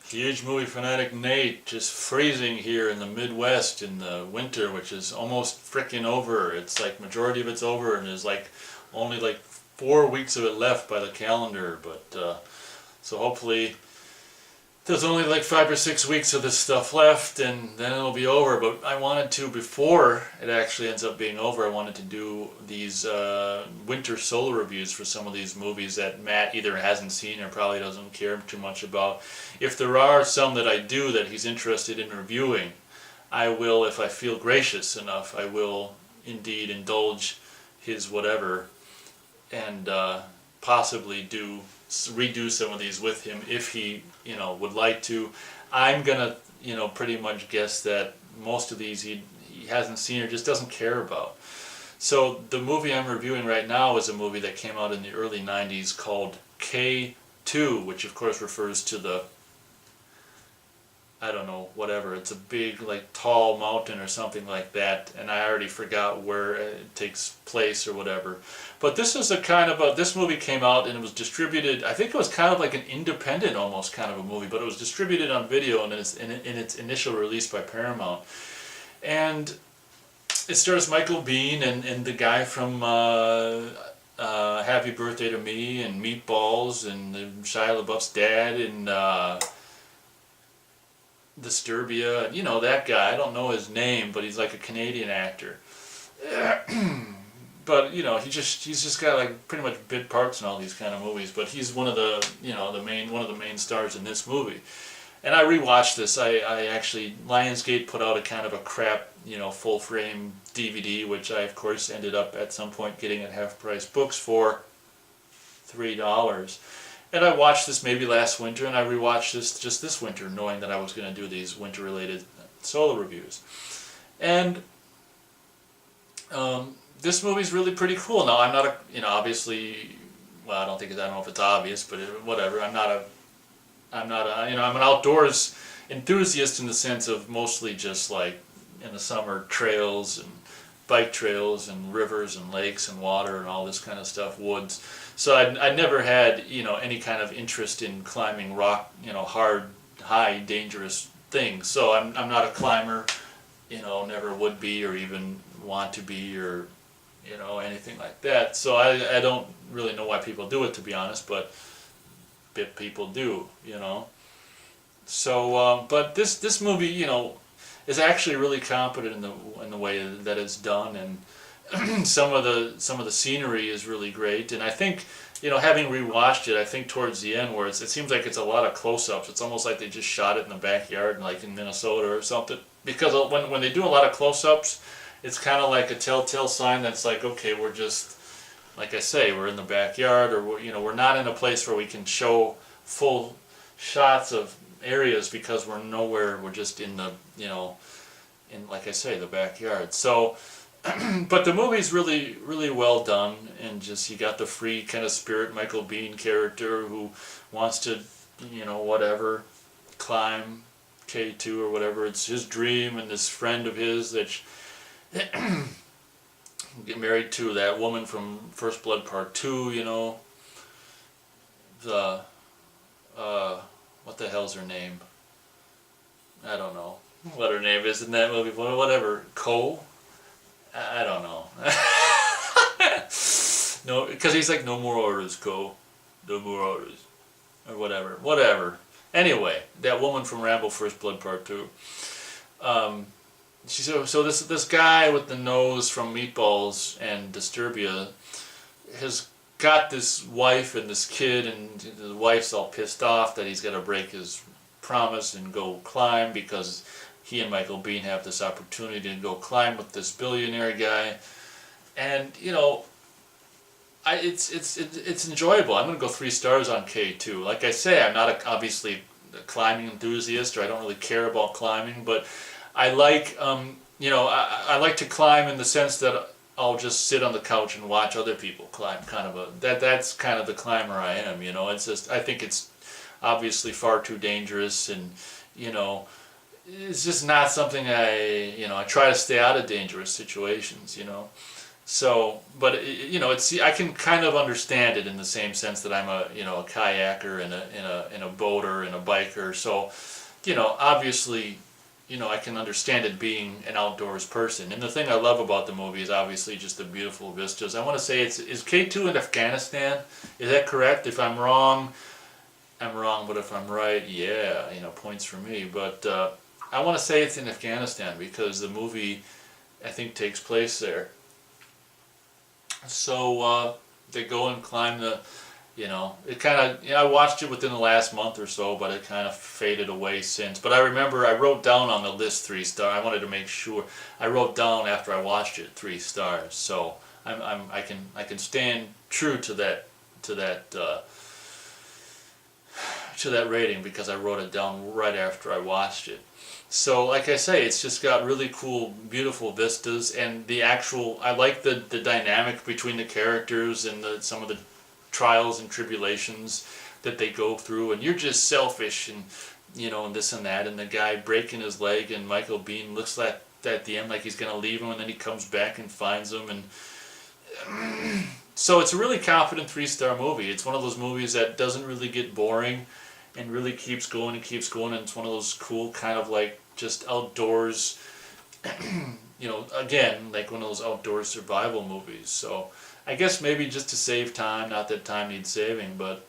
Huge movie fanatic Nate, just freezing here in the Midwest in the winter, which is almost frickin' over. It's like majority of it's over, and there's like only like 4 weeks of it left by the calendar. But so hopefully there's only like 5 or 6 weeks of this stuff left, and then it'll be over. But I wanted to, before it actually ends up being over, I wanted to do these winter solo reviews for some of these movies that Matt either hasn't seen or probably doesn't care too much about. If there are some that I do that he's interested in reviewing, I will, if I feel gracious enough, I will indeed indulge his whatever and possibly redo some of these with him if he would like to. I'm gonna pretty much guess that most of these he hasn't seen or just doesn't care about. So the movie I'm reviewing right now is a movie that came out in the early 90s called K2, which of course refers to the, I don't know, whatever. It's a big, like, tall mountain or something like that, and I already forgot where it takes place or whatever. But this is a kind of this movie came out and it was distributed, I think it was kind of like an independent almost kind of a movie, but it was distributed on video in its initial release by Paramount. And it stars Michael Biehn and the guy from Happy Birthday to Me and Meatballs and Shia LaBeouf's dad and Disturbia, and that guy. I don't know his name, but he's like a Canadian actor. But he's just got like pretty much bit parts in all these kind of movies. But he's one of the one of the main stars in this movie. And I rewatched this. I actually, Lionsgate put out a kind of a crap full frame DVD, which I of course ended up at some point getting at Half Price Books for $3. And I watched this maybe last winter, and I rewatched this just this winter, knowing that I was going to do these winter-related solo reviews. And this movie's really pretty cool. Now, I'm not obviously, well, I don't know if it's obvious, but whatever. I'm an outdoors enthusiast in the sense of mostly just like in the summer trails and bike trails and rivers and lakes and water and all this kind of stuff, woods. So I never had any kind of interest in climbing rock, hard, high, dangerous things. So I'm not a climber, never would be or even want to be or anything like that. So I don't really know why people do it, to be honest, but people do, So but this movie is actually really competent in the way that it's done, and some of the scenery is really great. And I think having rewatched it, I think towards the end where it seems like it's a lot of close-ups. It's almost like they just shot it in the backyard, like in Minnesota or something. Because when they do a lot of close-ups, it's kind of like a telltale sign that's like, okay, we're just, like I say, we're in the backyard, or we're not in a place where we can show full shots of areas because we're nowhere. We're just in the in, like I say, the backyard. So. But the movie's really, really well done, and just you got the free kind of spirit Michael Biehn character who wants to, whatever, climb K2 or whatever. It's his dream, and this friend of his that get married to that woman from First Blood Part 2, the, what the hell's her name? I don't know what her name is in that movie, whatever, Cole? I don't know. No, because he's like, no more orders, Cole. No more orders. Or whatever. Anyway, that woman from Rambo First Blood Part 2. So this guy with the nose from Meatballs and Disturbia has got this wife and this kid, and the wife's all pissed off that he's got to break his promise and go climb because he and Michael Biehn have this opportunity to go climb with this billionaire guy, and it's enjoyable. I'm gonna go 3 stars on K2. Like I say, I'm not obviously a climbing enthusiast, or I don't really care about climbing, but I like I like to climb in the sense that I'll just sit on the couch and watch other people climb. That's kind of the climber I am. It's just, I think it's obviously far too dangerous, and it's just not something I try to stay out of dangerous situations, So, but it's I can kind of understand it in the same sense that I'm a kayaker and a boater and a biker. So, obviously, I can understand it being an outdoors person. And the thing I love about the movie is obviously just the beautiful vistas. I want to say is K2 in Afghanistan? Is that correct? If I'm wrong, I'm wrong. But if I'm right, yeah, points for me. But I want to say it's in Afghanistan because the movie I think takes place there. So they go and climb it kind of, I watched it within the last month or so, but it kind of faded away since. But I remember I wrote down on the list 3 star. I wanted to make sure I wrote down after I watched it 3 stars. So I can stand true to that rating because I wrote it down right after I watched it. So like I say, it's just got really cool, beautiful vistas, and I like the dynamic between the characters and some of the trials and tribulations that they go through, and you're just selfish and and this and that, and the guy breaking his leg, and Michael Biehn looks like at the end like he's gonna leave him, and then he comes back and finds him, and so it's a really confident 3 star movie. It's one of those movies that doesn't really get boring and really keeps going and keeps going, and it's one of those cool kind of like just outdoors again, like one of those outdoor survival movies. So I guess maybe just to save time, not that time needs saving, but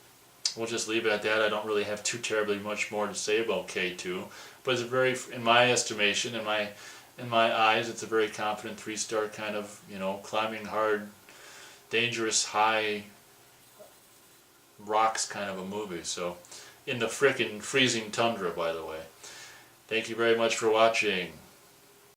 we'll just leave it at that. I don't really have too terribly much more to say about K2, but it's a very, in my estimation, in my eyes, it's a very confident 3 star kind of, climbing hard, dangerous, high rocks kind of a movie. So, in the frickin' freezing tundra, by the way. Thank you very much for watching.